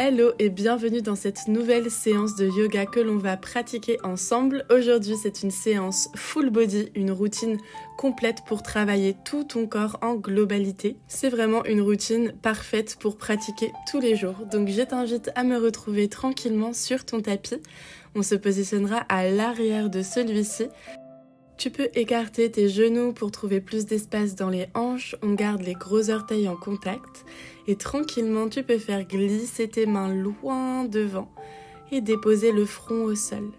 Hello et bienvenue dans cette nouvelle séance de yoga que l'on va pratiquer ensemble. Aujourd'hui, c'est une séance full body, une routine complète pour travailler tout ton corps en globalité. C'est vraiment une routine parfaite pour pratiquer tous les jours. Donc je t'invite à me retrouver tranquillement sur ton tapis. On se positionnera à l'arrière de celui-ci. Tu peux écarter tes genoux pour trouver plus d'espace dans les hanches. On garde les gros orteils en contact. Et tranquillement, tu peux faire glisser tes mains loin devant et déposer le front au sol.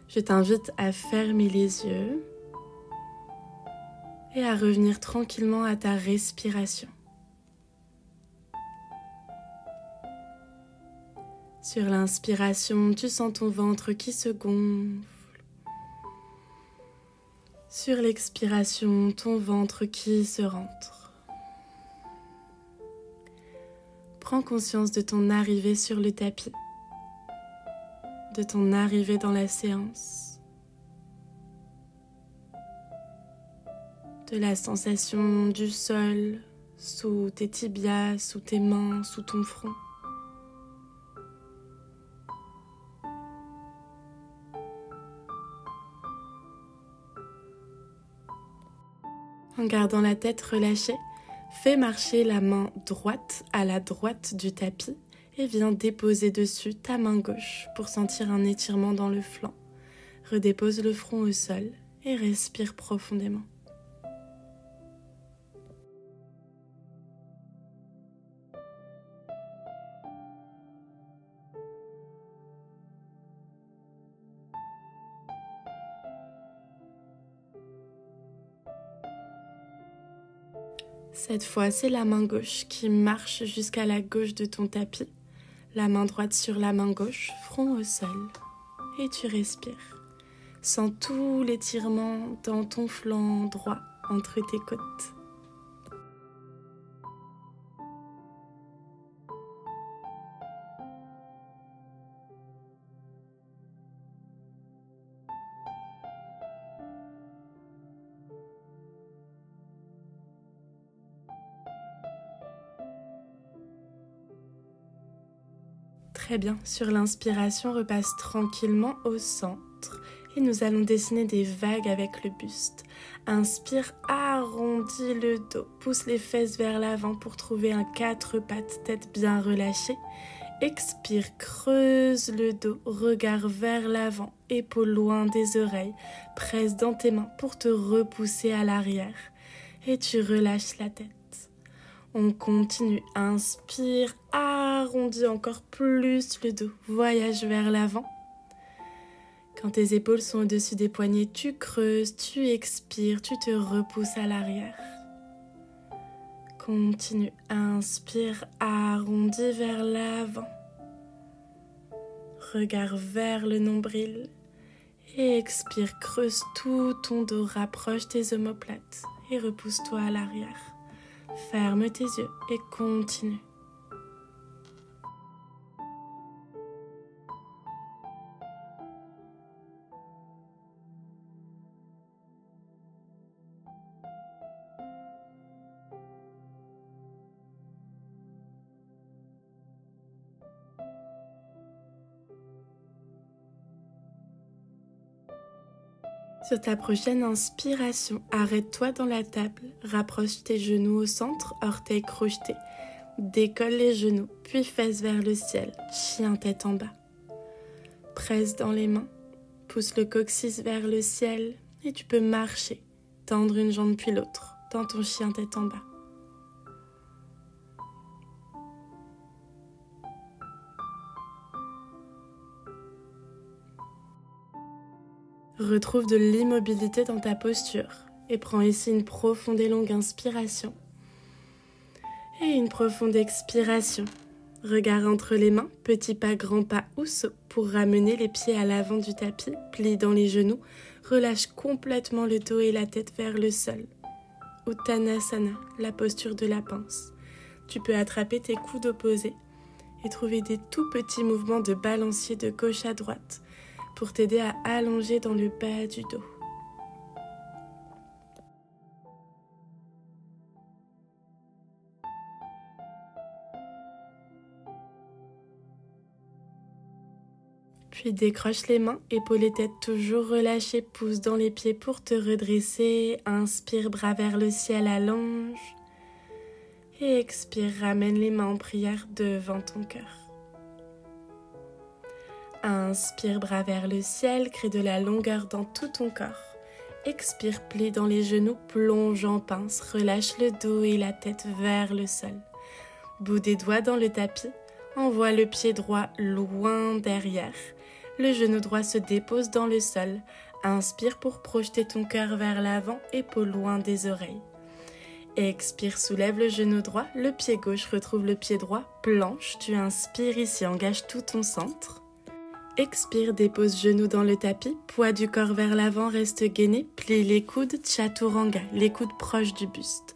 Je t'invite à fermer les yeux et à revenir tranquillement à ta respiration. Sur l'inspiration, tu sens ton ventre qui se gonfle. Sur l'expiration, ton ventre qui se rentre. Prends conscience de ton arrivée sur le tapis, de ton arrivée dans la séance, de la sensation du sol sous tes tibias, sous tes mains, sous ton front. En gardant la tête relâchée, fais marcher la main droite à la droite du tapis et viens déposer dessus ta main gauche pour sentir un étirement dans le flanc. Redépose le front au sol et respire profondément. Cette fois, c'est la main gauche qui marche jusqu'à la gauche de ton tapis. La main droite sur la main gauche, front au sol. Et tu respires. Sens tout l'étirement dans ton flanc droit entre tes côtes. Très bien, sur l'inspiration, repasse tranquillement au centre et nous allons dessiner des vagues avec le buste. Inspire, arrondis le dos, pousse les fesses vers l'avant pour trouver un 4 pattes, tête bien relâchée. Expire, creuse le dos, regard vers l'avant, épaules loin des oreilles, presse dans tes mains pour te repousser à l'arrière et tu relâches la tête. On continue, inspire, arrondis encore plus le dos, voyage vers l'avant. Quand tes épaules sont au-dessus des poignets, tu creuses, tu expires, tu te repousses à l'arrière. Continue, inspire, arrondis vers l'avant. Regard vers le nombril et expire, creuse tout ton dos, rapproche tes omoplates et repousse-toi à l'arrière. Ferme tes yeux et continue. Sur ta prochaine inspiration, arrête-toi dans la table, rapproche tes genoux au centre, orteils crochetés, décolle les genoux, puis fesses vers le ciel, chien tête en bas. Presse dans les mains, pousse le coccyx vers le ciel et tu peux marcher, tendre une jambe puis l'autre, dans ton chien tête en bas. Retrouve de l'immobilité dans ta posture et prends ici une profonde et longue inspiration et une profonde expiration. Regard entre les mains, petit pas, grand pas ou saut pour ramener les pieds à l'avant du tapis, plie dans les genoux, relâche complètement le dos et la tête vers le sol. Uttanasana, la posture de la pince. Tu peux attraper tes coudes opposés et trouver des tout petits mouvements de balancier de gauche à droite pour t'aider à allonger dans le bas du dos. Puis décroche les mains, épaules et tête toujours relâchées, pousse dans les pieds pour te redresser. Inspire, bras vers le ciel, allonge. Et expire, ramène les mains en prière devant ton cœur. Inspire, bras vers le ciel, crée de la longueur dans tout ton corps. Expire, plie dans les genoux, plonge en pince, relâche le dos et la tête vers le sol. Bout des doigts dans le tapis, envoie le pied droit loin derrière. Le genou droit se dépose dans le sol. Inspire pour projeter ton cœur vers l'avant, épaules loin des oreilles. Expire, soulève le genou droit, le pied gauche retrouve le pied droit, planche. Tu inspires ici, engage tout ton centre. Expire, dépose genou dans le tapis, poids du corps vers l'avant, reste gainé, plie les coudes, chaturanga, les coudes proches du buste.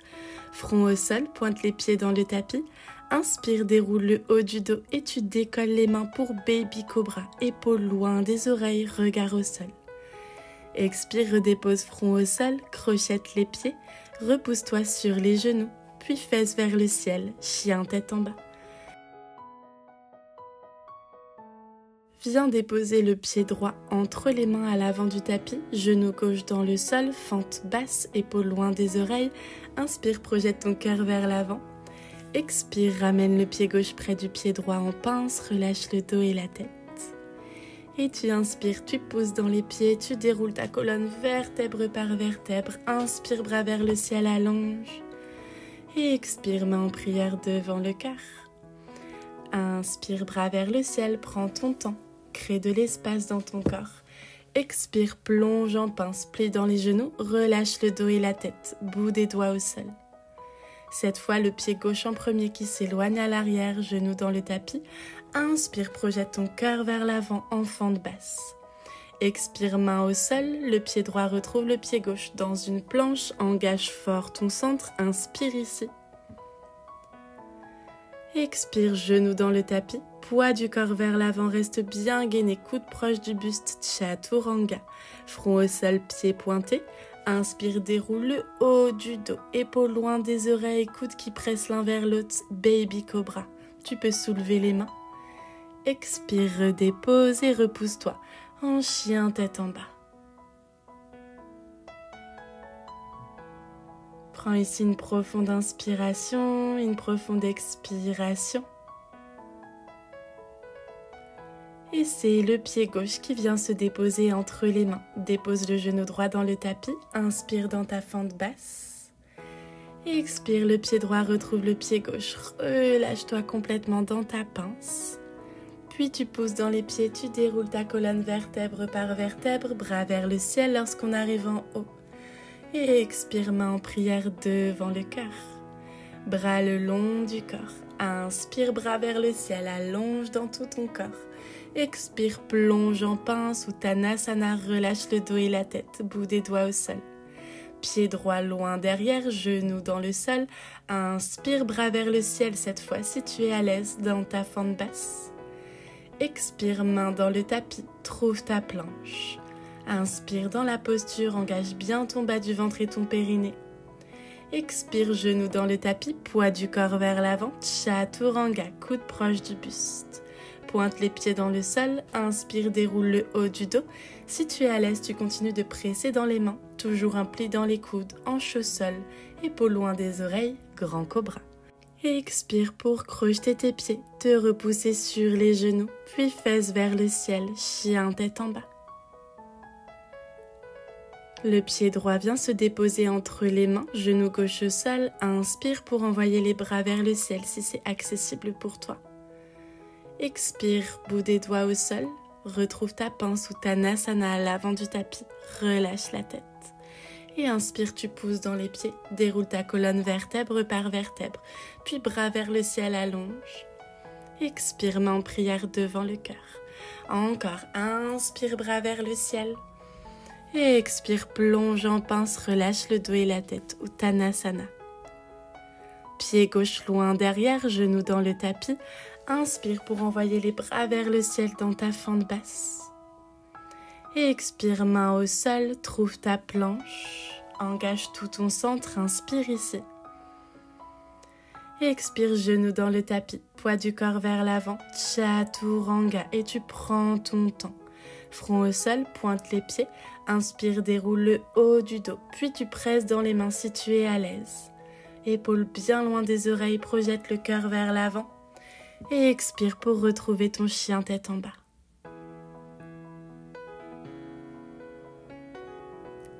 Front au sol, pointe les pieds dans le tapis. Inspire, déroule le haut du dos et tu décolles les mains pour Baby Cobra, épaules loin des oreilles, regard au sol. Expire, redépose front au sol, crochette les pieds, repousse-toi sur les genoux, puis fesses vers le ciel, chien tête en bas. Viens déposer le pied droit entre les mains à l'avant du tapis, genou gauche dans le sol, fente basse, épaules loin des oreilles. Inspire, projette ton cœur vers l'avant. Expire, ramène le pied gauche près du pied droit en pince, relâche le dos et la tête. Et tu inspires, tu pousses dans les pieds, tu déroules ta colonne vertèbre par vertèbre. Inspire, bras vers le ciel, allonge. Et expire, main en prière devant le cœur. Inspire, bras vers le ciel, prends ton temps, crée de l'espace dans ton corps. Expire, plonge en pince, plie dans les genoux, relâche le dos et la tête, bout des doigts au sol. Cette fois, le pied gauche en premier qui s'éloigne à l'arrière, genou dans le tapis. Inspire, projette ton cœur vers l'avant, en fente basse. Expire, main au sol, le pied droit retrouve le pied gauche dans une planche, engage fort ton centre, inspire ici. Expire, genou dans le tapis, poids du corps vers l'avant, reste bien gainé, coude proche du buste, chaturanga. Front au sol, pied pointé. Inspire, déroule le haut du dos, épaules loin des oreilles, coudes qui pressent l'un vers l'autre, Baby Cobra. Tu peux soulever les mains. Expire, redépose et repousse-toi en chien tête en bas. Prends ici une profonde inspiration, une profonde expiration. Et c'est le pied gauche qui vient se déposer entre les mains. Dépose le genou droit dans le tapis, inspire dans ta fente basse. Et expire, le pied droit retrouve le pied gauche. Relâche-toi complètement dans ta pince. Puis tu pousses dans les pieds, tu déroules ta colonne vertèbre par vertèbre, bras vers le ciel lorsqu'on arrive en haut. Et expire, main en prière devant le cœur. Bras le long du corps. Inspire, bras vers le ciel, allonge dans tout ton corps. Expire, plonge en pince ou Uttanasana, relâche le dos et la tête, bout des doigts au sol. Pied droit loin derrière, genou dans le sol. Inspire, bras vers le ciel cette fois si tu es à l'aise dans ta fente basse. Expire, main dans le tapis, trouve ta planche. Inspire dans la posture, engage bien ton bas du ventre et ton périnée. Expire, genou dans le tapis, poids du corps vers l'avant, chaturanga, coude proche du buste. Pointe les pieds dans le sol, inspire, déroule le haut du dos. Si tu es à l'aise, tu continues de presser dans les mains, toujours un pli dans les coudes, hanche au sol, épaules loin des oreilles, grand cobra. Et expire pour crocheter tes pieds, te repousser sur les genoux, puis fesses vers le ciel, chien tête en bas. Le pied droit vient se déposer entre les mains, genou gauche au sol, inspire pour envoyer les bras vers le ciel si c'est accessible pour toi. Expire, bout des doigts au sol, retrouve ta pince ou Uttanasana à l'avant du tapis, relâche la tête. Et inspire, tu pousses dans les pieds, déroule ta colonne vertèbre par vertèbre, puis bras vers le ciel, allonge. Expire, main en prière devant le cœur. Encore, inspire, bras vers le ciel. Et expire, plonge en pince, relâche le dos et la tête, Uttanasana. Pied gauche loin derrière, genou dans le tapis. Inspire pour envoyer les bras vers le ciel dans ta fente basse. Et expire, main au sol, trouve ta planche. Engage tout ton centre, inspire ici. Et expire, genou dans le tapis, poids du corps vers l'avant, chaturanga, et tu prends ton temps. Front au sol, pointe les pieds, inspire, déroule le haut du dos, puis tu presses dans les mains si tu es à l'aise. Épaules bien loin des oreilles, projette le cœur vers l'avant et expire pour retrouver ton chien tête en bas.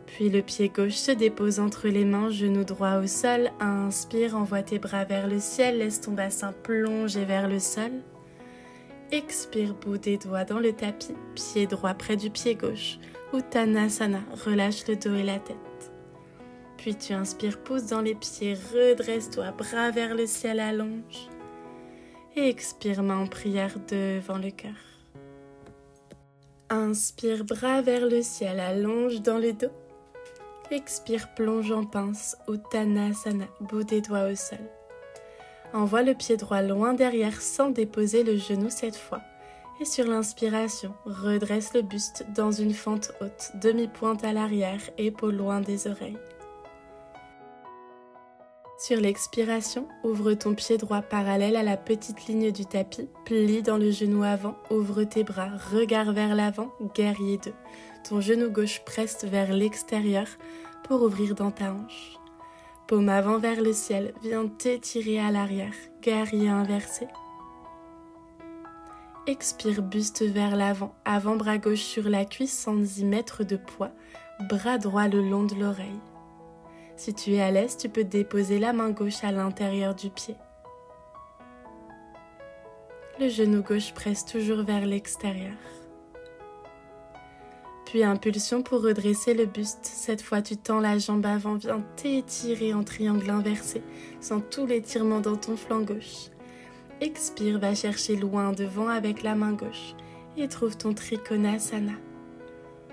Puis le pied gauche se dépose entre les mains, genou droit au sol. Inspire, envoie tes bras vers le ciel, laisse ton bassin plonger vers le sol. Expire, bout des doigts dans le tapis, pied droit près du pied gauche. Uttanasana, relâche le dos et la tête. Puis tu inspires, pousse dans les pieds, redresse-toi, bras vers le ciel, allonge. Et expire, main en prière devant le cœur. Inspire, bras vers le ciel, allonge dans le dos. Expire, plonge en pince, Uttanasana, bout des doigts au sol. Envoie le pied droit loin derrière sans déposer le genou cette fois. Et sur l'inspiration, redresse le buste dans une fente haute, demi-pointe à l'arrière, épaules loin des oreilles. Sur l'expiration, ouvre ton pied droit parallèle à la petite ligne du tapis, plie dans le genou avant, ouvre tes bras, regard vers l'avant, guerrier 2. Ton genou gauche presse vers l'extérieur pour ouvrir dans ta hanche. Paume avant vers le ciel, viens t'étirer à l'arrière, guerrier inversé. Expire, buste vers l'avant, avant-bras gauche sur la cuisse sans y mettre de poids, bras droit le long de l'oreille. Si tu es à l'aise, tu peux déposer la main gauche à l'intérieur du pied. Le genou gauche presse toujours vers l'extérieur. Puis impulsion pour redresser le buste. Cette fois, tu tends la jambe avant, viens t'étirer en triangle inversé, sans tout l'étirement dans ton flanc gauche. Expire, va chercher loin devant avec la main gauche et trouve ton Trikonasana.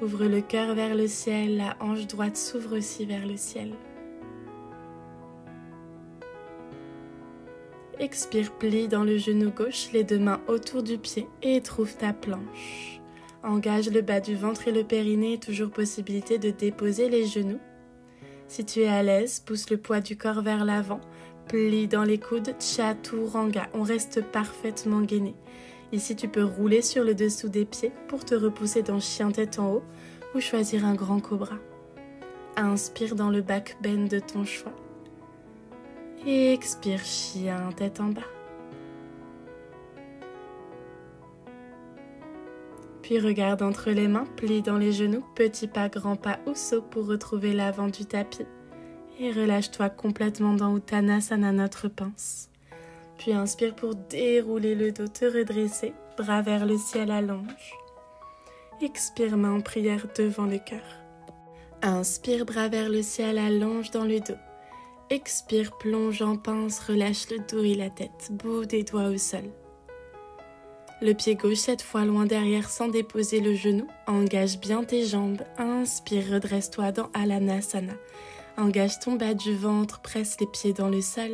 Ouvre le cœur vers le ciel, la hanche droite s'ouvre aussi vers le ciel. Expire, plie dans le genou gauche, les deux mains autour du pied et trouve ta planche. Engage le bas du ventre et le périnée, toujours possibilité de déposer les genoux. Si tu es à l'aise, pousse le poids du corps vers l'avant, plie dans les coudes, chaturanga, on reste parfaitement gainé. Ici, tu peux rouler sur le dessous des pieds pour te repousser dans chien tête en haut ou choisir un grand cobra. Inspire dans le back bend de ton choix. Et expire, chien tête en bas. Puis regarde entre les mains, plie dans les genoux, petit pas, grand pas ou saut pour retrouver l'avant du tapis. Et relâche-toi complètement dans Uttanasana, notre pince. Puis inspire pour dérouler le dos, te redresser, bras vers le ciel, allonge. Expire, main en prière devant le cœur. Inspire, bras vers le ciel, allonge dans le dos. Expire, plonge en pince, relâche le dos et la tête, bout des doigts au sol. Le pied gauche cette fois loin derrière sans déposer le genou. Engage bien tes jambes. Inspire, redresse-toi dans Alanasana. Engage ton bas du ventre, presse les pieds dans le sol.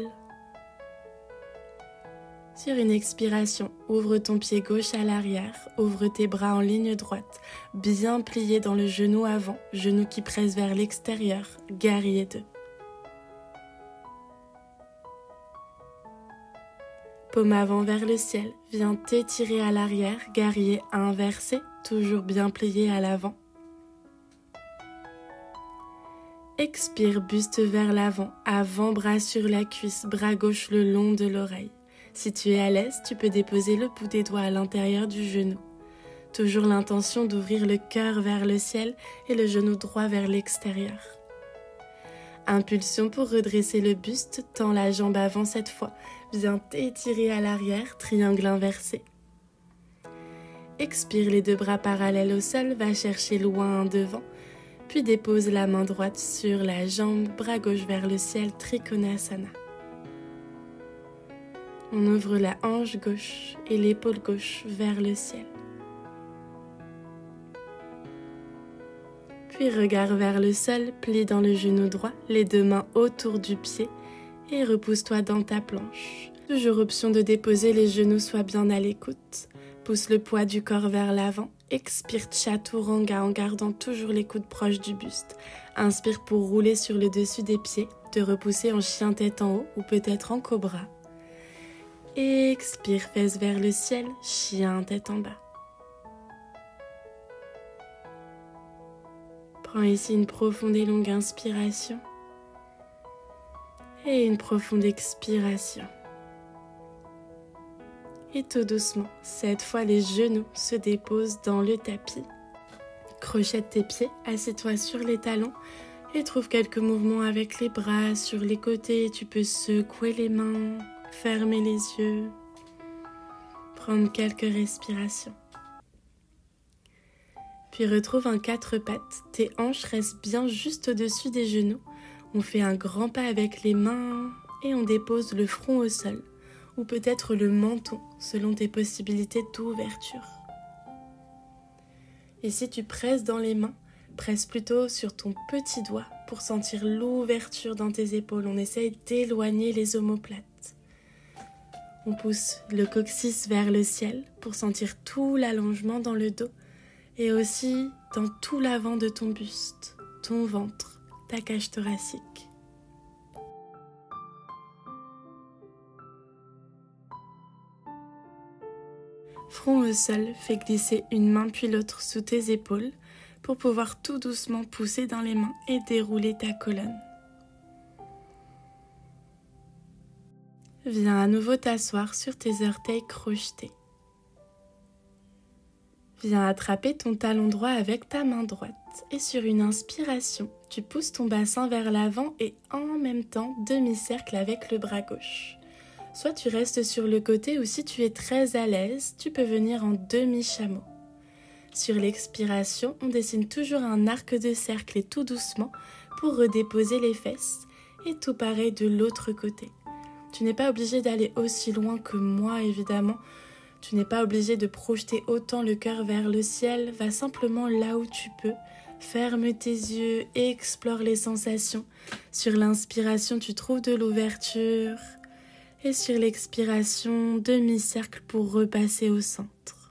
Sur une expiration, ouvre ton pied gauche à l'arrière. Ouvre tes bras en ligne droite, bien pliés dans le genou avant, genou qui presse vers l'extérieur, guerrier 2. Paume avant vers le ciel, viens t'étirer à l'arrière, guerrier inversé, toujours bien plié à l'avant. Expire, buste vers l'avant, avant-bras sur la cuisse, bras gauche le long de l'oreille. Si tu es à l'aise, tu peux déposer le bout des doigts à l'intérieur du genou. Toujours l'intention d'ouvrir le cœur vers le ciel et le genou droit vers l'extérieur. Impulsion pour redresser le buste, tends la jambe avant cette fois, viens t'étirer à l'arrière, triangle inversé. Expire les deux bras parallèles au sol, va chercher loin devant, puis dépose la main droite sur la jambe, bras gauche vers le ciel, Trikonasana. On ouvre la hanche gauche et l'épaule gauche vers le ciel. Puis regard vers le sol, plie dans le genou droit, les deux mains autour du pied et repousse-toi dans ta planche. Toujours option de déposer les genoux, sois bien à l'écoute. Pousse le poids du corps vers l'avant, expire chaturanga en gardant toujours les coudes proches du buste. Inspire pour rouler sur le dessus des pieds, te repousser en chien tête en haut ou peut-être en cobra. Expire, fesses vers le ciel, chien tête en bas. Prends ici une profonde et longue inspiration et une profonde expiration. Et tout doucement, cette fois les genoux se déposent dans le tapis. Crochette tes pieds, assieds-toi sur les talons et trouve quelques mouvements avec les bras sur les côtés. Tu peux secouer les mains, fermer les yeux, prendre quelques respirations. Puis retrouve un 4 pattes. Tes hanches restent bien juste au-dessus des genoux. On fait un grand pas avec les mains et on dépose le front au sol, ou peut-être le menton, selon tes possibilités d'ouverture. Ici, tu presses dans les mains, presse plutôt sur ton petit doigt pour sentir l'ouverture dans tes épaules. On essaye d'éloigner les omoplates. On pousse le coccyx vers le ciel pour sentir tout l'allongement dans le dos et aussi dans tout l'avant de ton buste, ton ventre, ta cage thoracique. Front au sol, fais glisser une main puis l'autre sous tes épaules pour pouvoir tout doucement pousser dans les mains et dérouler ta colonne. Viens à nouveau t'asseoir sur tes orteils crochetés. Viens attraper ton talon droit avec ta main droite et sur une inspiration, tu pousses ton bassin vers l'avant et en même temps demi-cercle avec le bras gauche. Soit tu restes sur le côté ou si tu es très à l'aise, tu peux venir en demi-chameau. Sur l'expiration, on dessine toujours un arc de cercle et tout doucement pour redéposer les fesses et tout pareil de l'autre côté. Tu n'es pas obligé d'aller aussi loin que moi évidemment. Tu n'es pas obligé de projeter autant le cœur vers le ciel, va simplement là où tu peux. Ferme tes yeux et explore les sensations. Sur l'inspiration, tu trouves de l'ouverture. Et sur l'expiration, demi-cercle pour repasser au centre.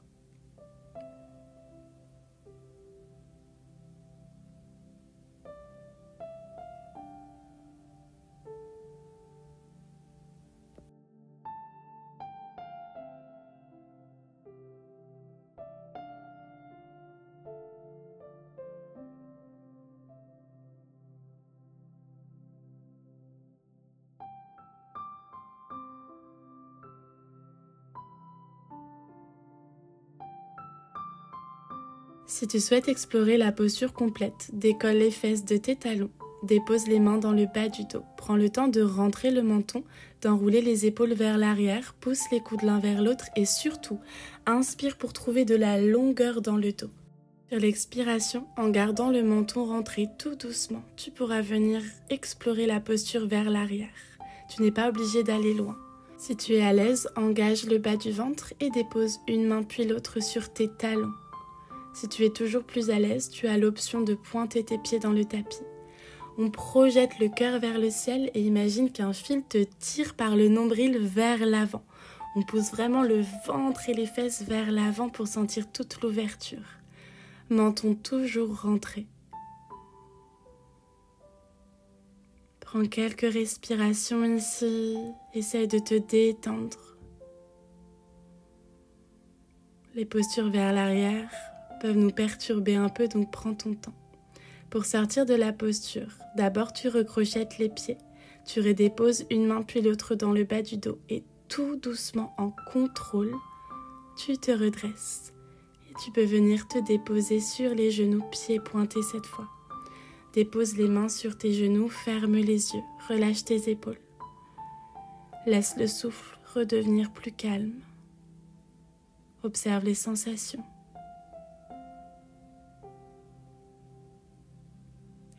Si tu souhaites explorer la posture complète, décolle les fesses de tes talons, dépose les mains dans le bas du dos, prends le temps de rentrer le menton, d'enrouler les épaules vers l'arrière, pousse les coudes l'un vers l'autre et surtout, inspire pour trouver de la longueur dans le dos. Sur l'expiration, en gardant le menton rentré tout doucement, tu pourras venir explorer la posture vers l'arrière. Tu n'es pas obligé d'aller loin. Si tu es à l'aise, engage le bas du ventre et dépose une main puis l'autre sur tes talons. Si tu es toujours plus à l'aise, tu as l'option de pointer tes pieds dans le tapis. On projette le cœur vers le ciel et imagine qu'un fil te tire par le nombril vers l'avant. On pousse vraiment le ventre et les fesses vers l'avant pour sentir toute l'ouverture. Menton toujours rentré. Prends quelques respirations ici. Essaye de te détendre. Les postures vers l'arrière peuvent nous perturber un peu, donc prends ton temps. Pour sortir de la posture, d'abord tu recrochettes les pieds, tu redéposes une main puis l'autre dans le bas du dos et tout doucement en contrôle, tu te redresses et tu peux venir te déposer sur les genoux, pieds pointés cette fois. Dépose les mains sur tes genoux, ferme les yeux, relâche tes épaules. Laisse le souffle redevenir plus calme. Observe les sensations.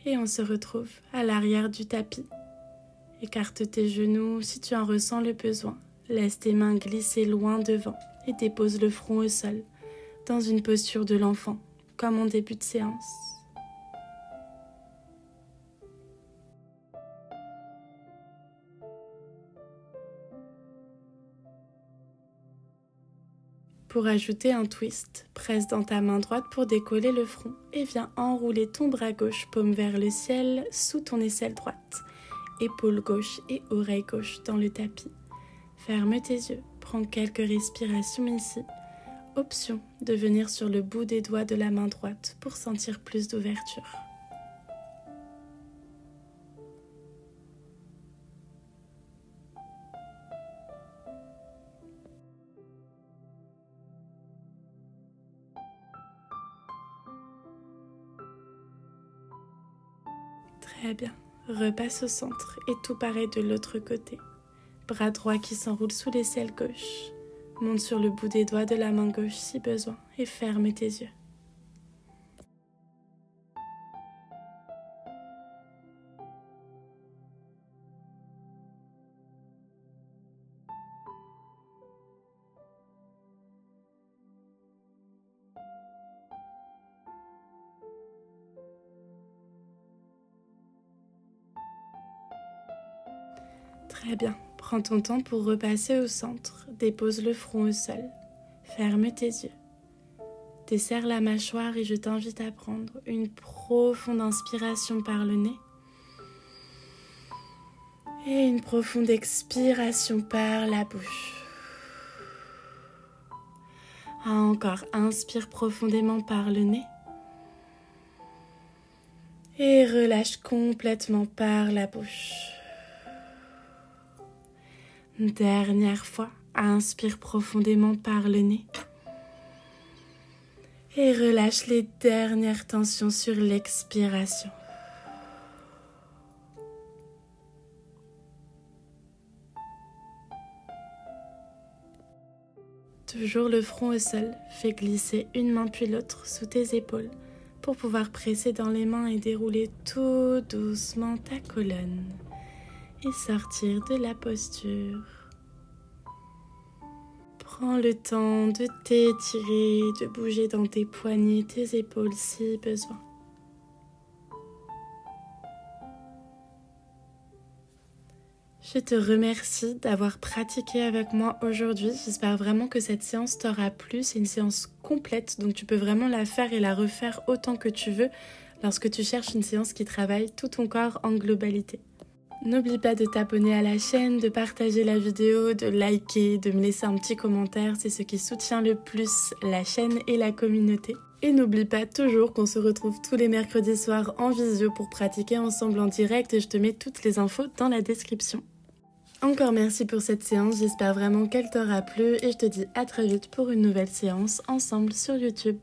Et on se retrouve à l'arrière du tapis. Écarte tes genoux si tu en ressens le besoin. Laisse tes mains glisser loin devant et dépose le front au sol, dans une posture de l'enfant, comme en début de séance. Pour ajouter un twist, presse dans ta main droite pour décoller le front et viens enrouler ton bras gauche, paume vers le ciel, sous ton aisselle droite. Épaule gauche et oreille gauche dans le tapis. Ferme tes yeux prends quelques respirations ici. Option de venir sur le bout des doigts de la main droite pour sentir plus d'ouverture. Très bien, repasse au centre et tout pareil de l'autre côté. Bras droit qui s'enroule sous l'aisselle gauche. Monte sur le bout des doigts de la main gauche si besoin et ferme tes yeux. Très bien, prends ton temps pour repasser au centre, dépose le front au sol, ferme tes yeux. Desserre la mâchoire et je t'invite à prendre une profonde inspiration par le nez et une profonde expiration par la bouche. Encore, inspire profondément par le nez et relâche complètement par la bouche. Dernière fois, inspire profondément par le nez et relâche les dernières tensions sur l'expiration. Toujours le front au sol, fais glisser une main puis l'autre sous tes épaules pour pouvoir presser dans les mains et dérouler tout doucement ta colonne et sortir de la posture. Prends le temps de t'étirer, de bouger dans tes poignets, tes épaules si besoin. Je te remercie d'avoir pratiqué avec moi aujourd'hui. J'espère vraiment que cette séance t'aura plu. C'est une séance complète, donc tu peux vraiment la faire et la refaire autant que tu veux lorsque tu cherches une séance qui travaille tout ton corps en globalité. N'oublie pas de t'abonner à la chaîne, de partager la vidéo, de liker, de me laisser un petit commentaire. C'est ce qui soutient le plus la chaîne et la communauté. Et n'oublie pas toujours qu'on se retrouve tous les mercredis soirs en visio pour pratiquer ensemble en direct et je te mets toutes les infos dans la description. Encore merci pour cette séance, j'espère vraiment qu'elle t'aura plu et je te dis à très vite pour une nouvelle séance ensemble sur YouTube.